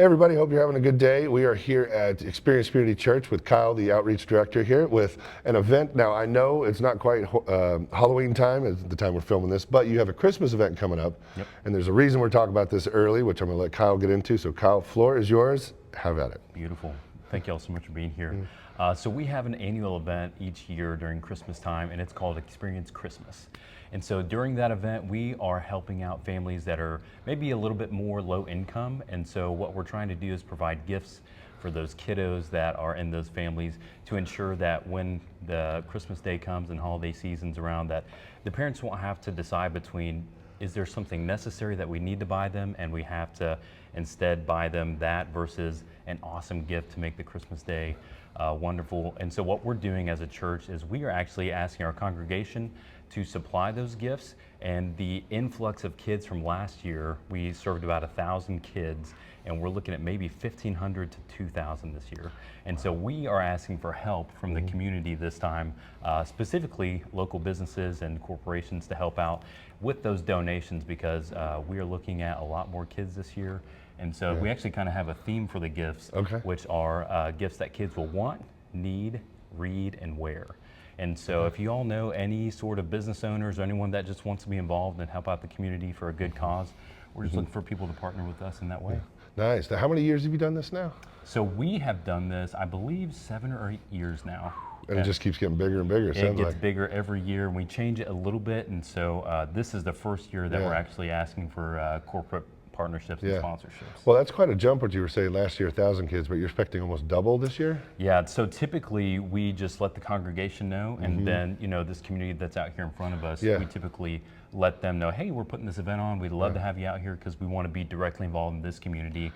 Hey everybody, hope you're having a good day. We are here at Experience Community Church with Kyle, the outreach director here, with an event. Now I know it's not quite Halloween time at the time we're filming this, but you have a Christmas event coming up. Yep. And there's a reason we're talking about this early, which I'm going to let Kyle get into. So Kyle, floor is yours. Have at it. Beautiful. Thank you all so much for being here. So we have an annual event each year during Christmas time, and it's called Experience Christmas. And so during that event, we are helping out families that are maybe a little bit more low income. And so what we're trying to do is provide gifts for those kiddos that are in those families to ensure that when the Christmas day comes and holiday season's around, that the parents won't have to decide between, is there something necessary that we need to buy them, and we have to instead buy them that versus an awesome gift to make the Christmas day wonderful. And so what we're doing as a church is we are actually asking our congregation to supply those gifts. And the influx of kids from last year, we served about 1,000 kids, and we're looking at maybe 1,500 to 2,000 this year. And so we are asking for help from the community this time, specifically local businesses and corporations to help out with those donations, because we are looking at a lot more kids this year. And so we actually kind of have a theme for the gifts, which are gifts that kids will want, need, read, and wear. And so if you all know any sort of business owners or anyone that just wants to be involved and help out the community for a good cause, we're just looking for people to partner with us in that way. Nice. Now, how many years have you done this now? So we have done this, I believe, 7 or 8 years now. And it just keeps getting bigger and bigger. It gets bigger every year, and we change it a little bit. And so this is the first year that we're actually asking for corporate partnerships and sponsorships. Well, that's quite a jump what you were saying last year, 1,000 kids, but you're expecting almost double this year? Yeah, so typically we just let the congregation know, and then, you know, this community that's out here in front of us, we typically let them know, hey, we're putting this event on, we'd love to have you out here because we want to be directly involved in this community.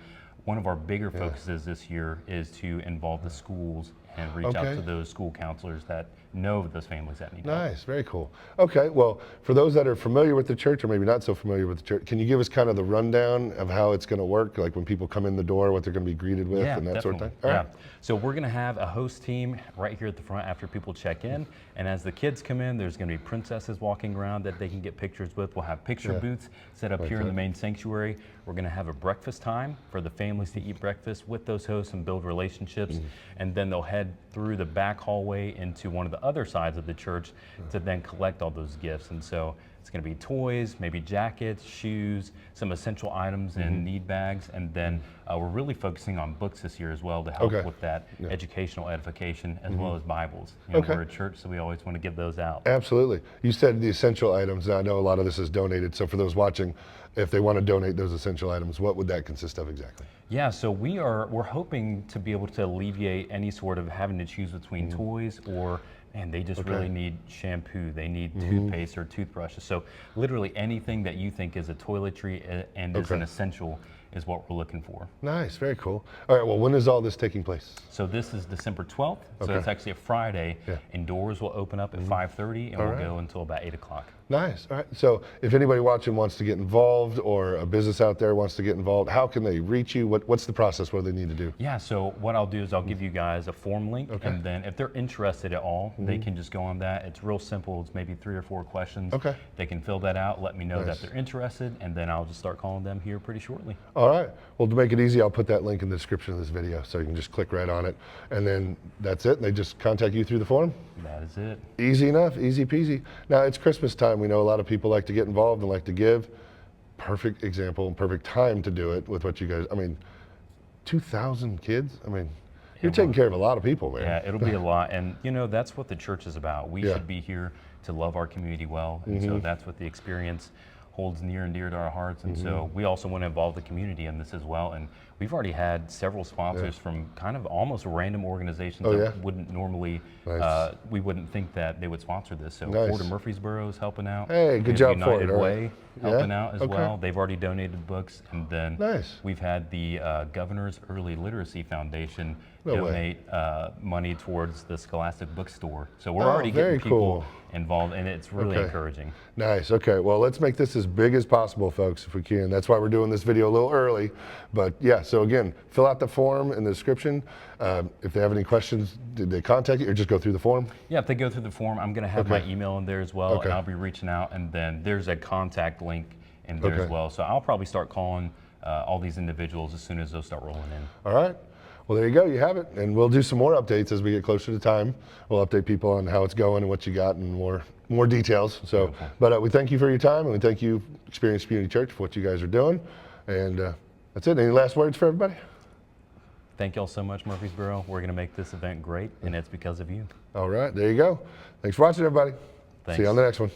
One of our bigger focuses this year is to involve the schools and reach out to those school counselors that know those families that need help. Nice, very cool. Okay, well, for those that are familiar with the church or maybe not so familiar with the church, can you give us kind of the rundown of how it's going to work, like when people come in the door, what they're going to be greeted with and that sort of thing? All right. So we're going to have a host team right here at the front after people check in, and as the kids come in, there's going to be princesses walking around that they can get pictures with. We'll have picture booths set up here in the main sanctuary. We're going to have a breakfast time for the families to eat breakfast with those hosts and build relationships, and then they'll head through the back hallway into one of the other sides of the church to then collect all those gifts. And so it's going to be toys, maybe jackets, shoes, some essential items in need bags, and then we're really focusing on books this year as well to help with that educational edification, as well as Bibles. You know, we're a church, so we always want to give those out. Absolutely. You said the essential items. Now, I know a lot of this is donated, so for those watching, if they want to donate those essential items, what would that consist of exactly? Yeah, so we're hoping to be able to alleviate any sort of having to choose between toys or, man, they just really need shampoo, they need toothpaste or toothbrushes. So literally anything that you think is a toiletry and is an essential is what we're looking for. Nice, very cool. All right, well, when is all this taking place? So this is December 12th, so it's actually a Friday, and doors will open up at 5:30 and we'll go until about 8 o'clock. Nice. All right. So if anybody watching wants to get involved, or a business out there wants to get involved, how can they reach you? What's the process? What do they need to do? Yeah, so what I'll do is I'll give you guys a form link, and then if they're interested at all, they can just go on that. It's real simple. It's maybe 3 or 4 questions. They can fill that out, let me know that they're interested, and then I'll just start calling them here pretty shortly. All right. Well, to make it easy, I'll put that link in the description of this video, so you can just click right on it, and then that's it. And they just contact you through the form? That is it. Easy enough, easy peasy. Now, it's Christmas time. We know a lot of people like to get involved and like to give. Perfect example and perfect time to do it with what you guys, I mean, 2,000 kids? I mean, you're taking care of a lot of people, man. Yeah, it'll be a lot. And, you know, that's what the church is about. We should be here to love our community well. And so that's what the experience holds near and dear to our hearts. And so we also want to involve the community in this as well. And we've already had several sponsors from kind of almost random organizations that wouldn't normally, we wouldn't think that they would sponsor this. So Florida Murfreesboro is helping out. Hey, good job, United Florida. Way helping out as well. They've already donated books. And then we've had the Governor's Early Literacy Foundation donate money towards the Scholastic Bookstore. So we're already getting people involved, and it's really encouraging. Nice. Okay. Well, let's make this as big as possible, folks, if we can. That's why we're doing this video a little early. But yeah, so again, fill out the form in the description. If they have any questions, did they contact you or just go through the form? Yeah, if they go through the form, I'm going to have my email in there as well, and I'll be reaching out. And then there's a contact link in there as well. So I'll probably start calling all these individuals as soon as those start rolling in. All right. Well, there you go. You have it. And we'll do some more updates as we get closer to time. We'll update people on how it's going and what you got and more details. So, Beautiful. but we thank you for your time, and we thank you, Experience Community Church, for what you guys are doing. And that's it. Any last words for everybody? Thank y'all so much, Murfreesboro. We're going to make this event great, and it's because of you. All right. There you go. Thanks for watching, everybody. Thanks. See you on the next one.